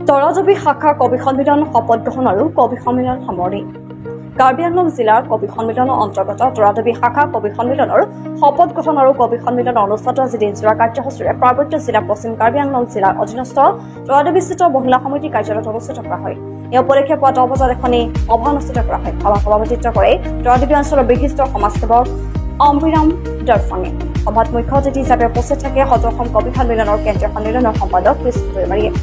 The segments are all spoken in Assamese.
তৰাজবি শাখা কবি সন্মিলন শপত গ্ৰহণ আৰু কবি সন্মিলন সামৰণি কাৰ্বি আংলং জিলাৰ কবি সন্মিলনৰ অন্তৰ্গত তৰাজবি শাখা কবি সন্মিলনৰ শপত গ্ৰহণ আৰু কবি সন্মিলনৰ অনুষ্ঠিত আজি দিনজোৰা কাৰ্যসূচীৰে পাৰ্বত্য জিলা পশ্চিম কাৰ্বি আংলং জিলাৰ অধীনস্থ তৰাজবিস্থিত মহিলা সমিতি কাৰ্যালয়ত অনুষ্ঠিত কৰা হয়। এই উপলক্ষে পুৱা 10 বজাত এখনি সভা অনুষ্ঠিত কৰা হয়। সভাত সভাপতিত্ব কৰে তৰাজবি অঞ্চলৰ বিশিষ্ট সমাজসেৱক অম্বিৰাম দৰফাঙে। সভাত মুখ্য অতিথি হিচাপে উপস্থিত থাকে সদৌ অসম কবি সন্মিলনৰ কেন্দ্ৰীয় সন্মিলনৰ সম্পাদক কৃষ্ণ দৈমাৰীয়ে।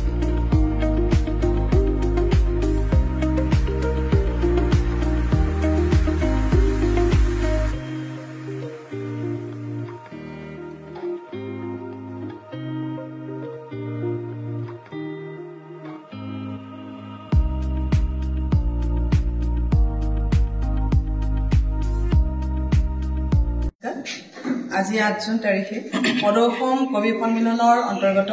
আজি 8 জুন তাৰিখে সদৌ অসম কবি সন্মিলনৰ অন্তৰ্গত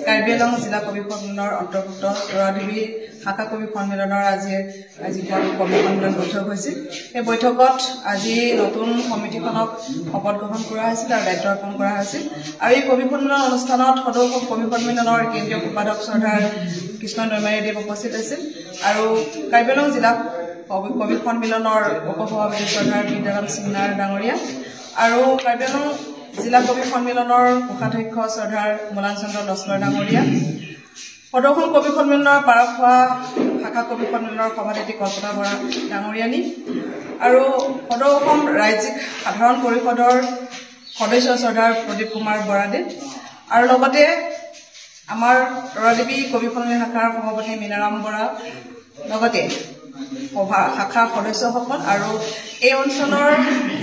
কাৰ্বি আংলং জিলা কবি সন্মিলনৰ অন্তৰ্ভুক্ত তৰাজবি শাখা কবি সন্মিলনৰ আজি কবি সন্মিলন বৈঠক হৈছিল। এই বৈঠকত আজি নতুন সমিতিখনক শপত গ্ৰহণ কৰা হৈছিল আৰু দায়িত্ব অৰ্পণ কৰা হৈছিল। আৰু এই কবি সন্মিলন অনুষ্ঠানত সদৌ অসম কবি সন্মিলনৰ কেন্দ্ৰীয় সম্পাদক চৰ্দাৰ কৃষ্ণ দৈমাৰীদেৱ উপস্থিত আছিল আৰু কাৰ্বি আংলং জিলা কবি সন্মিলনৰ উপসভাপতি চৰ্দাৰ বিদ্যাৰাম সিংনাৰ ডাঙৰীয়া আৰু কাৰ্বি আংলং জিলা কবি সন্মিলনৰ কোষাধ্যক্ষ চৰ্দাৰ মলান চন্দ্ৰ লস্কৰ ডাঙৰীয়া, সদৌ অসম কবি সন্মিলনৰ পাৰখোৱা শাখা কবি সন্মিলনৰ সভাপতি কল্পনা বৰা ডাঙৰীয়ানী আৰু সদৌ অসম ৰাজ্যিক সাধাৰণ পৰিষদৰ সদস্য চৰ্দাৰ প্ৰদীপ কুমাৰ বৰাদেৱ আৰু লগতে আমাৰ তৰাজবি কবি সন্মিলন শাখাৰ সভাপতি মীনাৰাম বৰা লগতে শাখাৰ সদস্যসকল আৰু এই অঞ্চলৰ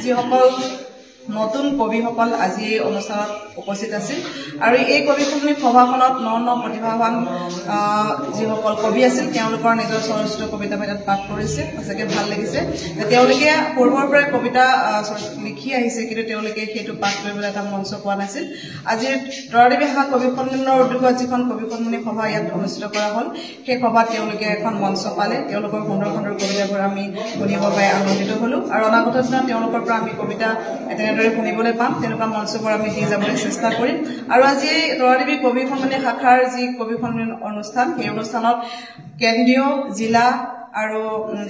যিসকল নতুন কবিসকল আজি এই অনুষ্ঠানত উপস্থিত আছিল। আৰু এই কবি সন্মিলন সভাখনত ন প্ৰতিভাৱান যিসকল কবি আছিল তেওঁলোকৰ নিজৰ স্বৰচিত কবিতা তাত পাঠ কৰিছে। সঁচাকৈ ভাল লাগিছে। তেওঁলোকে পূৰ্বৰ পৰাই কবিতা লিখি আহিছে, কিন্তু তেওঁলোকে সেইটো পাঠ কৰিবলৈ এটা মঞ্চ পোৱা নাছিল। আজিৰ তৰাজবি শাখা কবি সন্মিলনৰ উদ্যোগত যিখন কবি সন্মিলন সভা ইয়াত অনুষ্ঠিত কৰা হ'ল, সেই সভাত তেওঁলোকে এখন মঞ্চ পালে। তেওঁলোকৰ সুন্দৰ সুন্দৰ কবিতাবোৰ আমি শুনিব পাই আনন্দিত হ'লোঁ আৰু অনাগত দিনত তেওঁলোকৰ পৰা আমি কবিতা তেনেদৰে শুনিবলৈ পাম। তেনেকুৱা মঞ্চবোৰ আমি দি যাবলৈ চেষ্টা কৰিম। আৰু আজি তৰাজবি কবি সন্মিলন শাখাৰ যি কবি সন্মিলন অনুষ্ঠান, সেই অনুষ্ঠানত কেন্দ্ৰীয় জিলা আৰু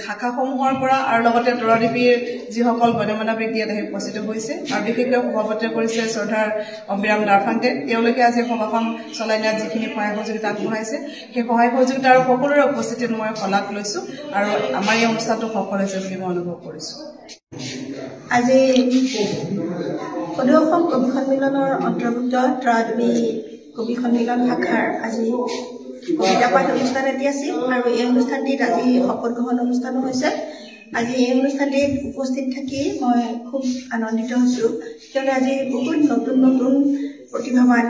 শাখাসমূহৰ পৰা আৰু লগতে তৰাজবিৰ যিসকল গণ্যমান্য ব্যক্তি ইয়াত আহি উপস্থিত হৈছে আৰু বিশেষকৈ সভাপতিত্ব কৰিছে চৰ্দাৰ অম্বিৰাম দৰফাঙে। তেওঁলোকে আজি সভাখন চলাই নিয়াত যিখিনি সহায় সহযোগিতা আগবঢ়াইছে, সেই সহায় সহযোগিতা আৰু সকলোৰে উপস্থিতিত মই শলাগ লৈছোঁ আৰু আমাৰ এই অনুষ্ঠানটো সফল হৈছে বুলি মই অনুভৱ কৰিছোঁ। আজি সদৌ অসম কবি সন্মিলনৰ অন্তৰ্ভুক্ত তৰাজবি কবি সন্মিলন শাখাৰ আজি কবিতা পাঠ অনুষ্ঠান এটি আছিল আৰু এই অনুষ্ঠানটিত আজি শপত গ্ৰহণ অনুষ্ঠানো হৈছে। আজি এই অনুষ্ঠানটিত উপস্থিত থাকি মই খুব আনন্দিত হৈছোঁ, কিয়নো আজি বহুত নতুন নতুন প্ৰতিভাৱান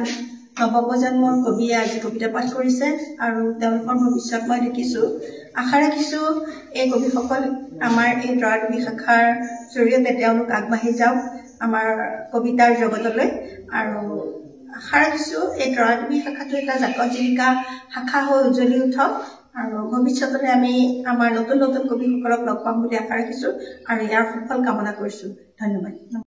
নৱপ্ৰজন্মৰ কবিয়ে আজি কবিতা পাঠ কৰিছে আৰু তেওঁলোকৰ ভৱিষ্যত মই দেখিছোঁ। আশা ৰাখিছোঁ এই কবিসকল আমাৰ এই তৰাজবি শাখাৰ জৰিয়তে তেওঁলোক আগবাঢ়ি যাওক আমাৰ কবিতাৰ জগতলৈ আৰু আশা ৰাখিছোঁ এই তৰাজবি শাখাটো এটা জাকত জিলিকা শাখা হৈ উজ্বলি উঠক আৰু ভৱিষ্যতলৈ আমি আমাৰ নতুন নতুন কবিসকলক লগ পাম বুলি আশা ৰাখিছোঁ আৰু ইয়াৰ সুফল কামনা কৰিছোঁ। ধন্যবাদ।